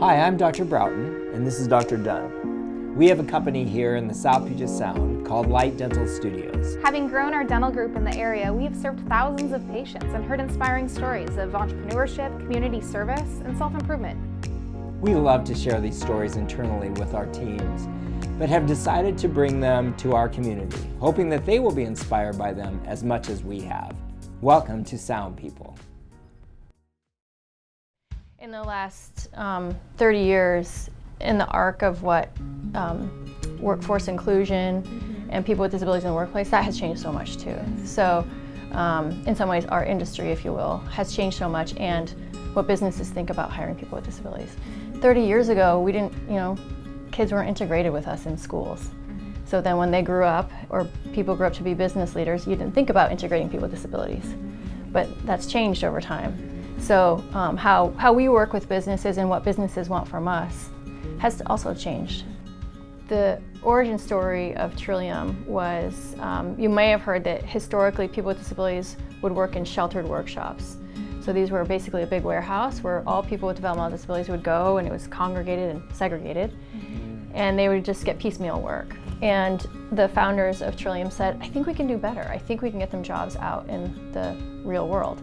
Hi, I'm Dr. Broughton, and this is Dr. Dunn. We have a company here in the South Puget Sound called Light Dental Studios. Having grown our dental group in the area, we have served thousands of patients and heard inspiring stories of entrepreneurship, community service, and self-improvement. We love to share these stories internally with our teams, but have decided to bring them to our community, hoping that they will be inspired by them as much as we have. Welcome to Sound People. In the last 30 years, in the arc of what workforce inclusion and people with disabilities in the workplace, that has changed so much too. So in some ways, our industry, if you will, has changed so much, and what businesses think about hiring people with disabilities. 30 years ago, we didn't, kids weren't integrated with us in schools. So then when they grew up, or people grew up to be business leaders, you didn't think about integrating people with disabilities. But that's changed over time. So how we work with businesses and what businesses want from us has also changed. The origin story of Trillium was, you may have heard that historically people with disabilities would work in sheltered workshops. So these were basically a big warehouse where all people with developmental disabilities would go, and it was congregated and segregated. And they would just get piecemeal work. And the founders of Trillium said, I think we can do better. I think we can get them jobs out in the real world.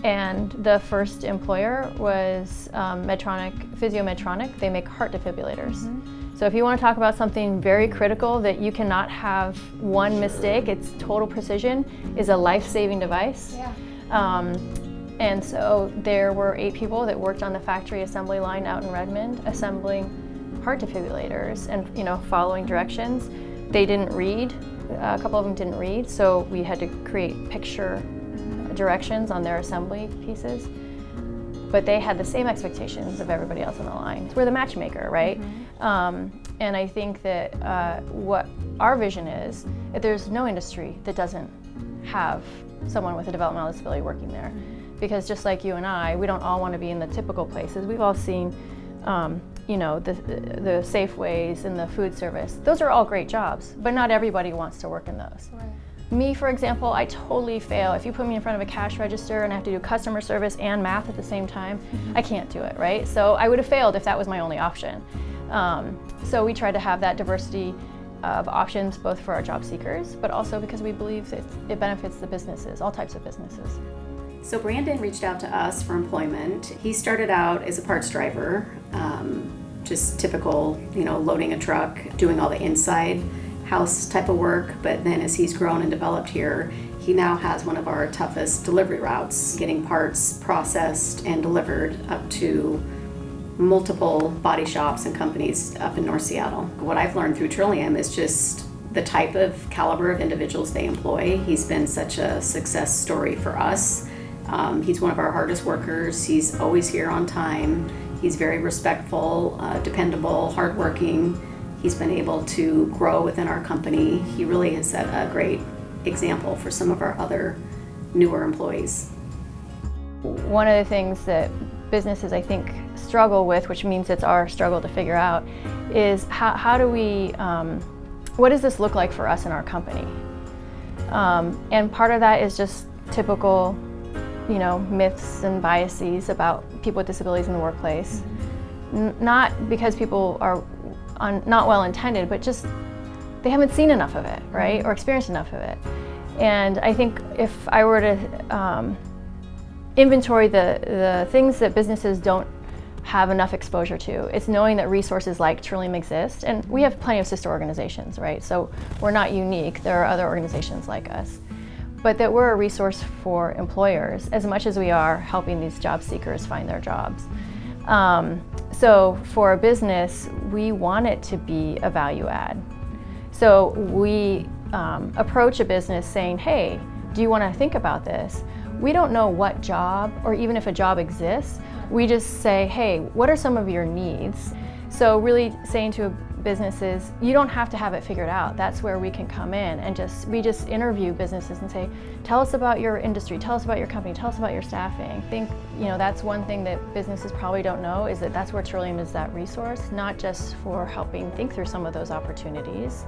And the first employer was Physio Medtronic. They make heart defibrillators. So if you want to talk about something very critical that you cannot have one mistake, it's total precision, is a life-saving device. And so there were 8 people that worked on the factory assembly line out in Redmond, assembling heart defibrillators and following directions. They didn't read. A couple of them didn't read, so we had to create picture directions on their assembly pieces, but they had the same expectations of everybody else on the line. We're the matchmaker, right? And I think that what our vision is, that there's no industry that doesn't have someone with a developmental disability working there. Because just like you and I, we don't all want to be in the typical places. We've all seen the Safeways and the food service. Those are all great jobs, but not everybody wants to work in those. Right. Me, for example, I totally fail. If you put me in front of a cash register and I have to do customer service and math at the same time, I can't do it, right? So I would have failed if that was my only option. So we try to have that diversity of options, both for our job seekers, but also because we believe that it benefits the businesses, all types of businesses. So Brandon reached out to us for employment. He started out as a parts driver, just typical, loading a truck, doing all the inside house type of work, but then as he's grown and developed here, he now has one of our toughest delivery routes, getting parts processed and delivered up to multiple body shops and companies up in North Seattle. What I've learned through Trillium is just the type of caliber of individuals they employ. He's been such a success story for us. He's one of our hardest workers. He's always here on time. He's very respectful, dependable, hardworking. He's been able to grow within our company. He really has set a great example for some of our other newer employees. One of the things that businesses, I think, struggle with, which means it's our struggle to figure out, is how do we, what does this look like for us in our company? And part of that is just typical, myths and biases about people with disabilities in the workplace. Not because people are not well intended, but just they haven't seen enough of it, right? Or experienced enough of it. And I think if I were to inventory the things that businesses don't have enough exposure to, it's knowing that resources like Trillium exist. And we have plenty of sister organizations, right? So we're not unique. There are other organizations like us. But that we're a resource for employers as much as we are helping these job seekers find their jobs. So for a business, we want it to be a value add. So we approach a business saying, hey, do you want to think about this? We don't know what job, or even if a job exists, we just say, hey, what are some of your needs? So really saying to businesses, you don't have to have it figured out. That's where we can come in and we just interview businesses and say, tell us about your industry, tell us about your company, tell us about your staffing. I think, that's one thing that businesses probably don't know, is that that's where Trillium is that resource, not just for helping think through some of those opportunities,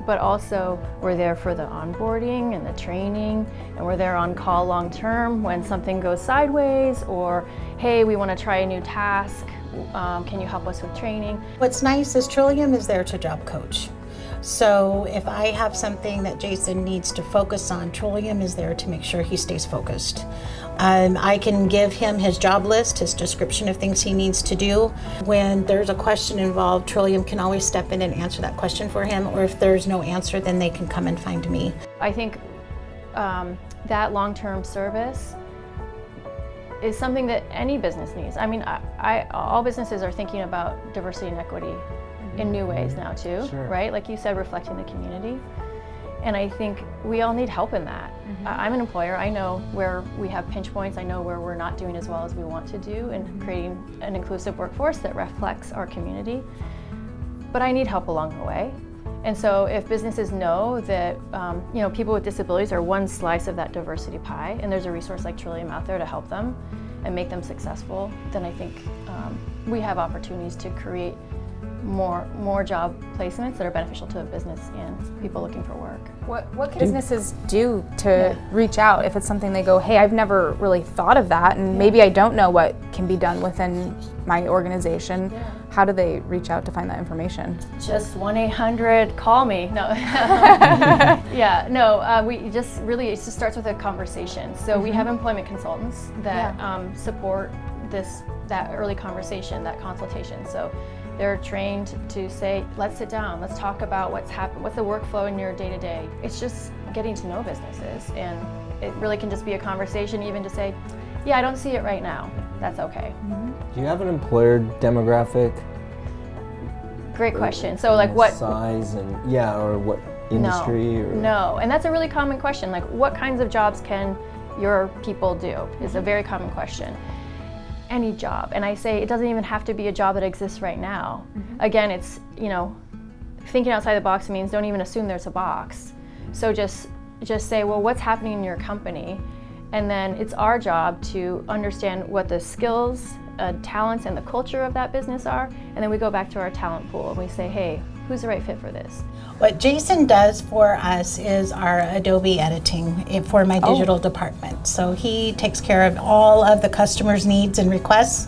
but also we're there for the onboarding and the training, and we're there on call long term when something goes sideways, or hey, we want to try a new task, can you help us with training? What's nice is Trillium is there to job coach. So if I have something that Jason needs to focus on, Trillium is there to make sure he stays focused. I can give him his job list, his description of things he needs to do. When there's a question involved, Trillium can always step in and answer that question for him, or if there's no answer, then they can come and find me. I think that long-term service is something that any business needs. I mean, all businesses are thinking about diversity and equity in new ways now too, Sure. Right? Like you said, reflecting the community. And I think we all need help in that. I'm an employer. I know where we have pinch points. I know where we're not doing as well as we want to do in creating an inclusive workforce that reflects our community. But I need help along the way. And so if businesses know that people with disabilities are one slice of that diversity pie, and there's a resource like Trillium out there to help them and make them successful, then I think we have opportunities to create more job placements that are beneficial to a business and people looking for work. What can businesses do to reach out if it's something they go, hey, I've never really thought of that, and maybe I don't know what can be done within my organization? How do they reach out to find that information? Just 1-800-CALL-ME. No. We just really, it just starts with a conversation. So we have employment consultants that support that early conversation, that consultation. So they're trained to say, let's sit down, let's talk about what's happened, what's the workflow in your day-to-day. It's just getting to know businesses, and it really can just be a conversation, even to say, yeah, I don't see it right now. That's okay. Do you have an employer demographic? Great question. So like what size and or what industry? No, and that's a really common question. Like what kinds of jobs can your people do is a very common question. Any job, and I say it doesn't even have to be a job that exists right now. Again, it's thinking outside the box means don't even assume there's a box. So just say, well, what's happening in your company, and then it's our job to understand what the skills, talents, and the culture of that business are, and then we go back to our talent pool and we say, hey, who's the right fit for this? What Jason does for us is our Adobe editing for my digital department. So he takes care of all of the customers' needs and requests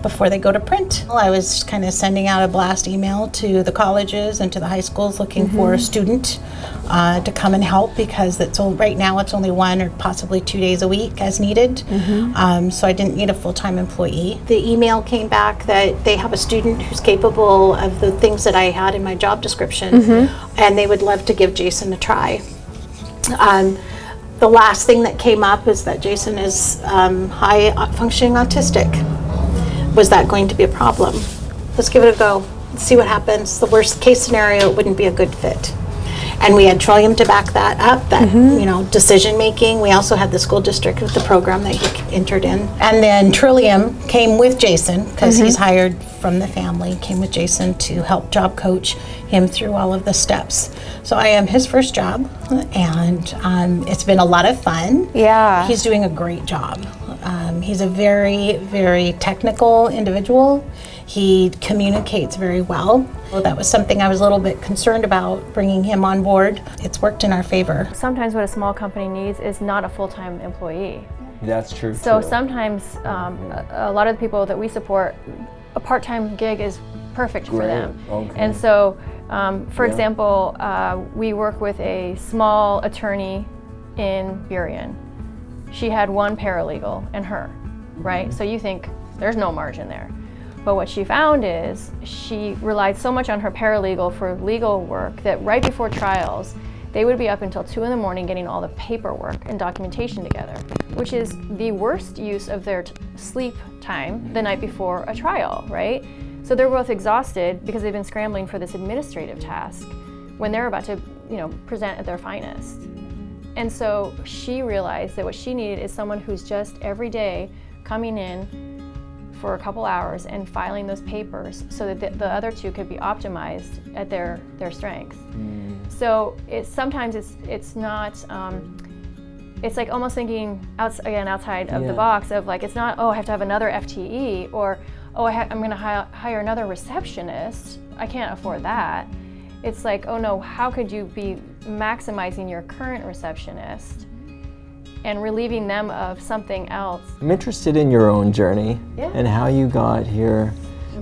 before they go to print. I was kind of sending out a blast email to the colleges and to the high schools looking for a student to come and help, because right now it's only 1 or possibly 2 days a week as needed. So I didn't need a full-time employee. The email came back that they have a student who's capable of the things that I had in my job description, and they would love to give Jason a try. The last thing that came up is that Jason is high functioning autistic. Was that going to be a problem? Let's give it a go. Let's see what happens. The worst case scenario, it wouldn't be a good fit. And we had Trillium to back that up, decision making. We also had the school district with the program that he entered in. And then Trillium came with Jason, because he's hired from the family, came with Jason to help job coach him through all of the steps. So I am his first job, and it's been a lot of fun. Yeah. He's doing a great job. He's a very, very technical individual. He communicates very well. Well, that was something I was a little bit concerned about bringing him on board. It's worked in our favor. Sometimes what a small company needs is not a full-time employee. That's true. So too. sometimes a lot of the people that we support, a part-time gig is perfect for them. Okay. And so, for example, we work with a small attorney in Burien. She had 1 paralegal and her, right? So you think there's no margin there. But what she found is she relied so much on her paralegal for legal work that right before trials, they would be up until 2 in the morning getting all the paperwork and documentation together, which is the worst use of their sleep time the night before a trial, right? So they're both exhausted because they've been scrambling for this administrative task when they're about to, present at their finest. And so she realized that what she needed is someone who's just every day coming in for a couple hours and filing those papers so that the other 2 could be optimized at their strengths. So sometimes it's not, it's like almost thinking outside of the box of like, it's not, I have to have another FTE, or I'm gonna hire another receptionist. I can't afford that. it's like, oh no, how could you be maximizing your current receptionist and relieving them of something else? I'm interested in your own journey and how you got here.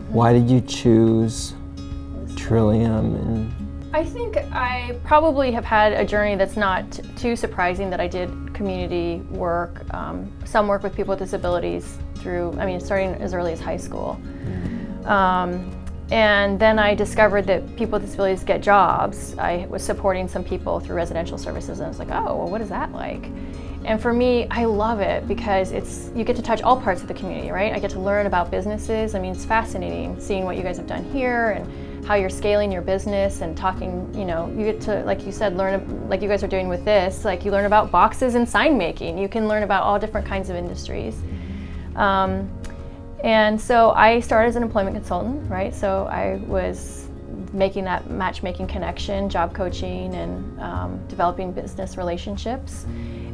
Why did you choose Trillium? And I think I probably have had a journey that's not too surprising, that I did community work, some work with people with disabilities starting as early as high school. And then I discovered that people with disabilities get jobs. I was supporting some people through residential services, and I was like, oh, well, what is that like? And for me, I love it because you get to touch all parts of the community, right? I get to learn about businesses. I mean, it's fascinating seeing what you guys have done here and how you're scaling your business and talking, you get to, like you said, learn, like you guys are doing with this, like you learn about boxes and sign making. You can learn about all different kinds of industries. And so I started as an employment consultant, right? So I was making that matchmaking connection, job coaching, and developing business relationships.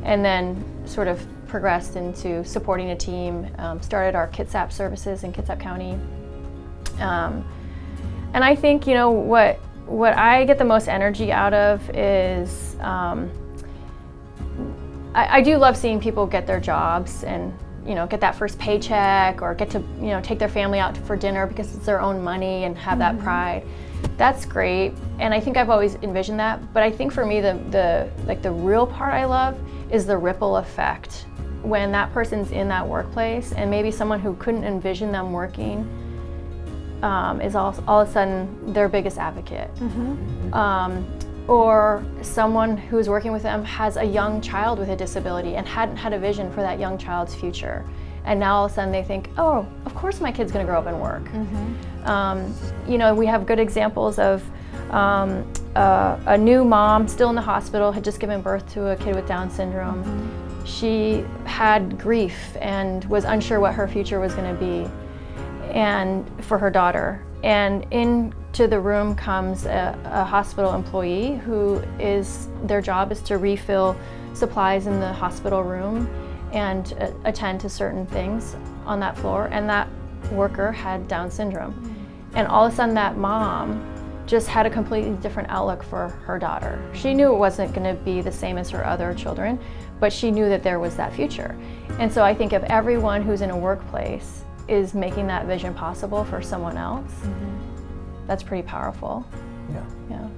And then sort of progressed into supporting a team, started our Kitsap services in Kitsap County. And I think, what I get the most energy out of is, I do love seeing people get their jobs and, get that first paycheck, or get to, take their family out for dinner because it's their own money and have that pride. That's great, and I think I've always envisioned that. But I think for me, the real part I love is the ripple effect when that person's in that workplace, and maybe someone who couldn't envision them working is all of a sudden their biggest advocate. Or someone who's working with them has a young child with a disability and hadn't had a vision for that young child's future. And now all of a sudden they think, oh, of course my kid's gonna grow up and work. We have good examples of a new mom still in the hospital, had just given birth to a kid with Down syndrome. She had grief and was unsure what her future was gonna be, and for her daughter. And into the room comes a hospital employee their job is to refill supplies in the hospital room and attend to certain things on that floor. And that worker had Down syndrome. And all of a sudden that mom just had a completely different outlook for her daughter. She knew it wasn't going to be the same as her other children, but she knew that there was that future. And so I think if everyone who's in a workplace is making that vision possible for someone else, that's pretty powerful. Yeah.